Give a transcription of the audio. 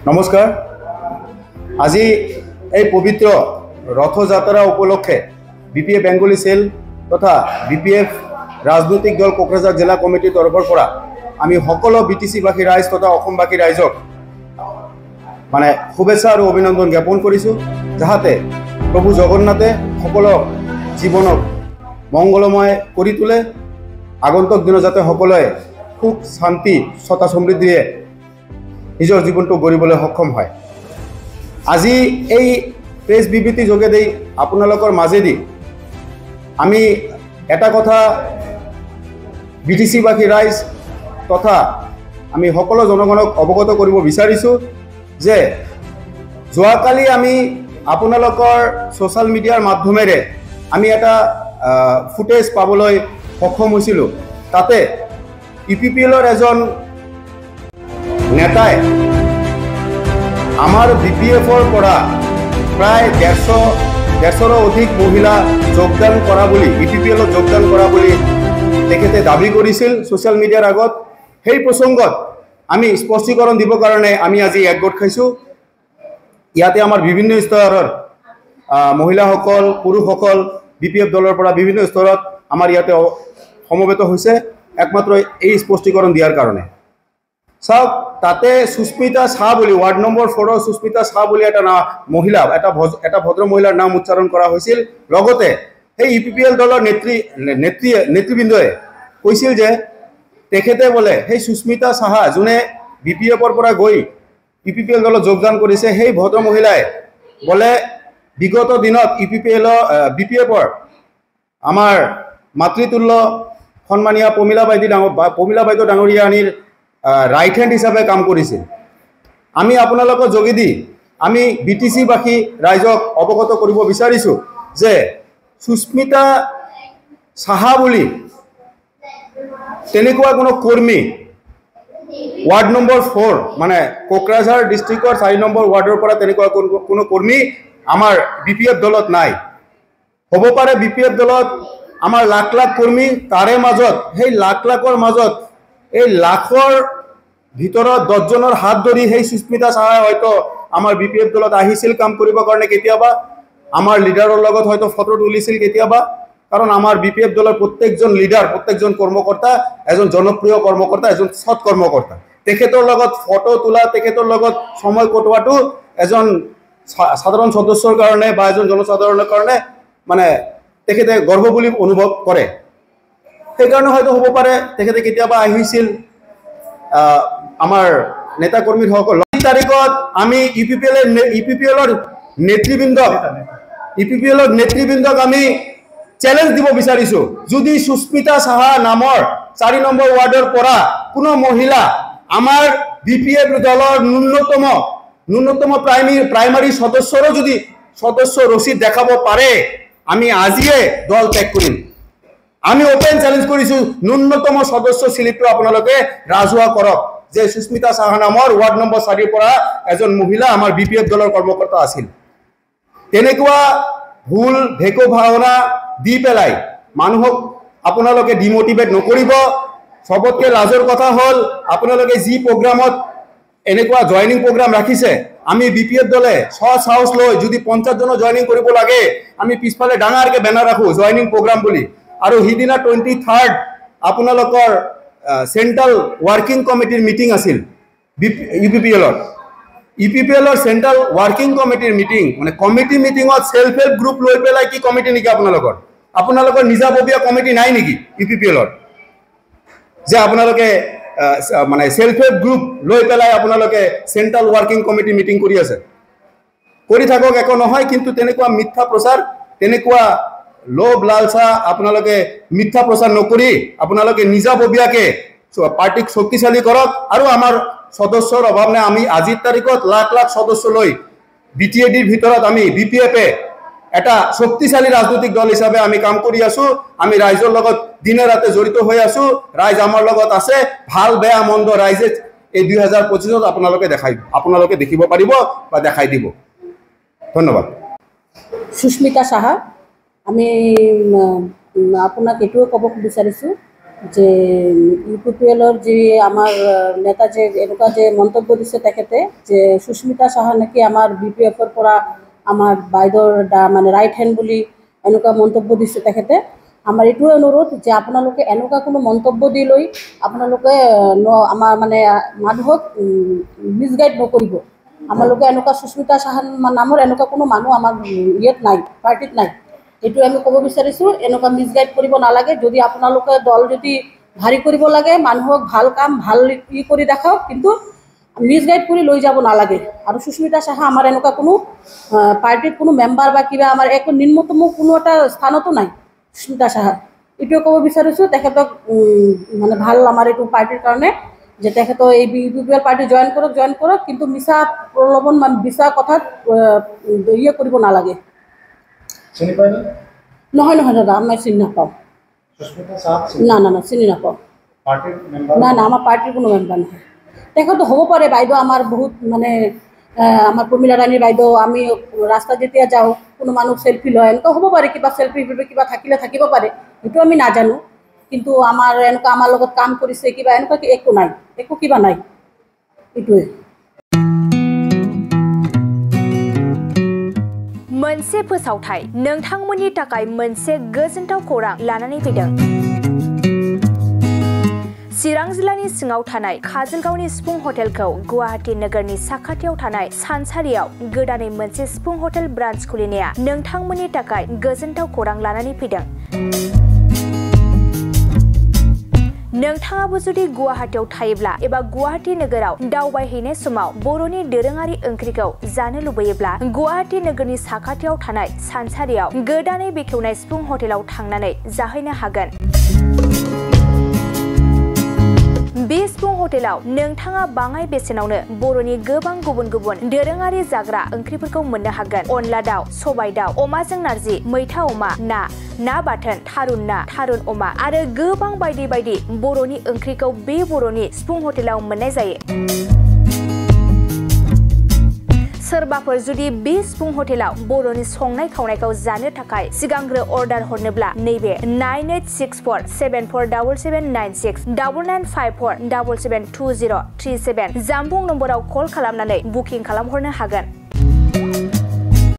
নমস্কাৰ। আজি এই পবিত্ৰ ৰথযাত্ৰা উপলক্ষে বিপিএফ বেংগলী সেল তথা বিপিএফ ৰাজনৈতিক দল কোকৰাঝাৰ জিলা কমিটিৰ তৰফৰ পৰা আমি সকলো বিটিচিবাসী ৰাইজ তথা অসমবাসী ৰাইজক মানে শুভেচ্ছা আৰু অভিনন্দন জ্ঞাপন কৰিছোঁ, যাহাতে প্ৰভু জগন্নাথে সকলো জীৱনক মংগলময় কৰি তোলে। আগন্তুক দিনত যাতে সকলোৱে সুখ শান্তি সতা সমৃদ্ধিৰে নিজৰ জীৱনটো গঢ়িবলৈ সক্ষম হয়। আজি এই প্ৰেছ বিবৃতি যোগেদি আপোনালোকৰ মাজেদি আমি এটা কথা বিটিচিবাসী ৰাইজ তথা আমি সকলো জনগণক অৱগত কৰিব বিচাৰিছোঁ যে যোৱাকালি আমি আপোনালোকৰ ছ'চিয়েল মিডিয়াৰ মাধ্যমেৰে আমি এটা ফুটেজ পাবলৈ সক্ষম হৈছিলোঁ। তাতে ইপিপিএলৰ এজন নেতাই আমাৰ বিপিএফৰ পৰা প্ৰায় 150ৰো অধিক মহিলা যোগদান কৰা বুলি ইপিপিএলত যোগদান কৰা বুলি তেখেতে দাবী কৰিছিল ছ'চিয়েল মিডিয়াৰ আগত। সেই প্ৰসংগত আমি স্পষ্টীকৰণ দিবৰ কাৰণে আমি আজি একগোট খাইছোঁ। ইয়াতে আমাৰ বিভিন্ন স্তৰৰ মহিলাসকল পুৰুষসকল বিপিএফ দলৰ পৰা বিভিন্ন স্তৰত আমাৰ ইয়াতে সমবেত হৈছে একমাত্ৰ এই স্পষ্টীকৰণ দিয়াৰ কাৰণে। চাওক, তাতে সুস্মিতা শাহ বুলি ৱাৰ্ড নম্বৰ 4ৰ সুস্মিতা শাহ বুলি এটা মহিলা এটা ভদ্ৰ মহিলাৰ নাম উচ্চাৰণ কৰা হৈছিল। লগতে সেই ইপিপিএল দলৰ নেতৃবৃন্দই কৈছিল যে তেখেতে বোলে সেই সুস্মিতা শাহ যোনে বিপিএফৰ পৰা গৈ ইপিপিএল দলত যোগদান কৰিছে, সেই ভদ্ৰ মহিলাই বোলে বিগত দিনত বিপিএফৰ আমাৰ মাতৃতুল্য সন্মানীয় প্ৰমীলা বাইদেউ ডাঙৰীয়ানীৰ ৰাইট হেণ্ড হিচাপে কাম কৰিছিল। আমি আপোনালোকৰ যোগেদি আমি বিটিচিবাসী ৰাইজক অৱগত কৰিব বিচাৰিছোঁ যে সুস্মিতা শাহ বুলি তেনেকুৱা কোনো কৰ্মী ৱাৰ্ড নম্বৰ 4 মানে কোকৰাঝাৰ ডিষ্ট্ৰিক্টৰ 4 নম্বৰ ৱাৰ্ডৰ পৰা তেনেকুৱা কোনো কৰ্মী আমাৰ বিপিএফ দলত নাই। হ'ব পাৰে বিপিএফ দলত আমাৰ লাখ লাখ কৰ্মী, তাৰে মাজত সেই লাখৰ মাজত এই লাখৰ ভিতৰত 10জনৰ হাত ধৰি সেই সুস্মিতা শাহে হয়তো আমাৰ বিপিএফ দলত আহিছিল কাম কৰিবৰ কাৰণে, কেতিয়াবা আমাৰ লিডাৰৰ লগত হয়তো ফটো তুলিছিল কেতিয়াবা। কাৰণ আমাৰ বিপিএফ দলৰ প্ৰত্যেকজন লিডাৰ প্ৰত্যেকজন কৰ্মকৰ্তা এজন জনপ্ৰিয় কৰ্মকৰ্তা, এজন সৎ কৰ্মকৰ্তা। তেখেতৰ লগত ফটো তোলা, তেখেতৰ লগত সময় কটোৱাটো এজন সাধাৰণ সদস্যৰ কাৰণে বা এজন জনসাধাৰণৰ কাৰণে মানে তেখেতে গৰ্ব বুলি অনুভৱ কৰে। সেইকাৰণে হয়তো হ'ব পাৰে তেখেতে কেতিয়াবা আহিছিল আমাৰ নেতা কৰ্মীসকল। 9 তাৰিখত আমি ইপিপিএলৰ নেতৃবৃন্দক আমি চেলেঞ্জ দিব বিচাৰিছোঁ, যদি সুস্মিতা শাহ নামৰ 4 নম্বৰ ৱাৰ্ডৰ পৰা কোনো মহিলা আমাৰ বিপিএফ দলৰ ন্যূনতম প্ৰাইমাৰী সদস্যৰো যদি সদস্য ৰচিদ দেখাব পাৰে, আমি আজিয়ে দল ত্যাগ কৰিম। আমি ওপেন চ্যালেঞ্জ কৰিছোঁ, ন্যূনতম সদস্য স্লিপটো আপোনালোকে ৰাজহুৱা কৰক যে সুস্মিতা শাহ নামৰ ৱাৰ্ড নম্বৰ 4ৰ পৰা এজন মহিলা আমাৰ বিপিএফ দলৰ কৰ্মকৰ্তা আছিল। তেনেকুৱা ভুল ভেকো ভাৱনা দি পেলাই মানুহক আপোনালোকে ডিমোটিভেট নকৰিব। সবতকৈ লাজৰ কথা হ'ল আপোনালোকে যি প্ৰগ্ৰামত এনেকুৱা জয়নিং প্ৰগ্ৰাম ৰাখিছে, আমি বিপিএফ দলে সাহস লৈ যদি 50জনৰ জয়নিং কৰিব লাগে, আমি পিছফালে ডাঙৰকৈ বেনাৰ ৰাখোঁ জয়নিং প্ৰগ্ৰাম বুলি। আৰু সিদিনা 23rd আপোনালোকৰ চেণ্ট্ৰেল ৱৰ্কিং কমিটিৰ মিটিং আছিল ইপিপিএলৰ চেণ্ট্ৰেল ৱৰ্কিং কমিটিৰ মিটিং, মানে কমিটি মিটিঙত সেল্ফ হেল্প গ্ৰুপ লৈ পেলাই কি কমিটি নেকি আপোনালোকৰ নিজাববীয়া কমিটি নাই নেকি ইপিপিএলৰ? যে আপোনালোকে মানে সেল্ফ হেল্প গ্ৰুপ লৈ পেলাই আপোনালোকে চেণ্ট্ৰেল ৱৰ্কিং কমিটি মিটিং কৰি আছে, কৰি থাকক, একো নহয়। কিন্তু তেনেকুৱা মিথ্যা প্ৰচাৰ, তেনেকুৱা লোভ লালচা আপোনালোকে মিথ্যা প্ৰচাৰ নকৰি আপোনালোকে নিজাববীয়াকৈ পাৰ্টিক শক্তিশালী কৰক। আৰু আমাৰ সদস্যৰ অভাৱ নাই, আমি আজিৰ তাৰিখত লাখ লাখ সদস্য লৈ বিটিএডিৰ ভিতৰত আমি বিপিএফে এটা শক্তিশালী ৰাজনৈতিক দল হিচাপে আমি কাম কৰি আছোঁ। আমি ৰাইজৰ লগত দিনে ৰাতে জড়িত হৈ আছোঁ, ৰাইজ আমাৰ লগত আছে। ভাল বেয়া মন্দ ৰাইজে এই 2025ত আপোনালোকে দেখিব পাৰিব বা দেখাই দিব। ধন্যবাদ। সুস্মিতা শাহ, আমি আপোনাক এইটোৱে ক'ব বিচাৰিছোঁ যে ইউপিপিএলৰ যি আমাৰ নেতা যে এনেকুৱা যে মন্তব্য দিছে তেখেতে যে সুস্মিতা সাহা নাকি আমাৰ বিপিএফৰ পৰা আমাৰ বাইদেউৰ মানে ৰাইট হেণ্ড বুলি এনেকুৱা মন্তব্য দিছে তেখেতে। আমাৰ এইটোৱে অনুৰোধ যে আপোনালোকে এনেকুৱা কোনো মন্তব্য দি লৈ আপোনালোকে আমাৰ মানে মানুহক মিছগাইড নকৰিব। আমালোকে এনেকুৱা সুস্মিতা সাহা নামৰ এনেকুৱা কোনো মানুহ আমাৰ ইয়াত নাই, পাৰ্টিত নাই। এইটো আমি ক'ব বিচাৰিছোঁ, এনেকুৱা মিছগাইড কৰিব নালাগে। যদি আপোনালোকে দল যদি ভাৰী কৰিব লাগে, মানুহক ভাল কাম ভাল কৰি দেখাওক, কিন্তু মিছগাইড কৰি লৈ যাব নালাগে। আৰু সুস্মিতা সাহা আমাৰ এনেকুৱা কোনো পাৰ্টিত কোনো মেম্বাৰ বা কিবা আমাৰ একো নিম্নতম কোনো এটা স্থানতো নাই সুস্মিতা সাহা। এইটোৱে ক'ব বিচাৰিছোঁ তেখেতক মানে ভাল আমাৰ এইটো পাৰ্টিৰ কাৰণে যে তেখেতৰ এই ইউপিপিএল পাৰ্টি জইন কৰক, কিন্তু মিছা প্ৰলোভন মিছা কথাত কৰিব নালাগে। নহয় দাদা, মই চিনি নাপাওঁ। না চিনি নাপাওঁ। না আমাৰ পাৰ্টিৰ কোনো মেম্বাৰ নহয়। তেখেতো হ'ব পাৰে বাইদেউ আমাৰ বহুত মানে আমাৰ প্ৰমীলা ৰাণীৰ বাইদেউ, আমি ৰাস্তাত যেতিয়া যাওঁ কোনো মানুহ চেল্ফি লয়, এনেকুৱা হ'ব পাৰে, কিবা চেল্ফি কিবা থাকিব পাৰে, সেইটো আমি নাজানো। কিন্তু আমাৰ এনেকুৱা আমাৰ লগত কাম কৰিছে কিবা এনেকুৱা একো নাই, একো কিবা নাই। এইটোৱে मोनसे फोसावथाय नोंथांमोननि थाखाय मोनसे गोजोनथाव खौरां लानानै फैदों। चिरां जिल्लानि सिङाव थानाय काजलगावनि सिफुं हटेलखौ गुवाहाटी नोगोरनि साखाथियाव थानाय सानसारियाव गोदानै मोनसे सिफुं हटेल ब्रान्च खुलिनाया नोंथांमोननि थाखाय गोजोनथाव खौरां लानानै फैदों। नोंथाङाबो जुदि गुवाहाटीयाव थायोब्ला एबा गुवाहाटी नोगोराव दावबायहैनाय समाव बर'नि दोरोङारि ओंख्रिखौ जानो लुबैयोब्ला गुवाहाटी नोगोरनि साखाथियाव थानाय सानसारियाव गोदानै बेखेवनाय सिफुं हटेलाव थांनानै जाहैनो हागोन। बे सिफुं हटेलाव नोंथाङा बाङाय बेसेनावनो बर'नि गोबां गुबुन गुबुन दोरोङारि जाग्रा ओंख्रिफोरखौ मोननो हागोन। अनला दाउ, सबाय दाउ, अमाजों नारजि, मैथा अमा, ना बाथोन, थारुन अमा आरो गोबां बायदि बायदि बर'नि ओंख्रिखौ बे बर'नि सिफुं हटेलाव मोननाय जायो। सोरबाफोर जुदि बे सिफुं हटेलाव बर'नि संनाय खावनायखौ जानो थाखाय सिगांग्रो अर्डार हरनोब्ला नैबे 9864747796 9954772037 जामबुं नम्बराव कल खालामनानै बुकिं खालामहरनो हागोन।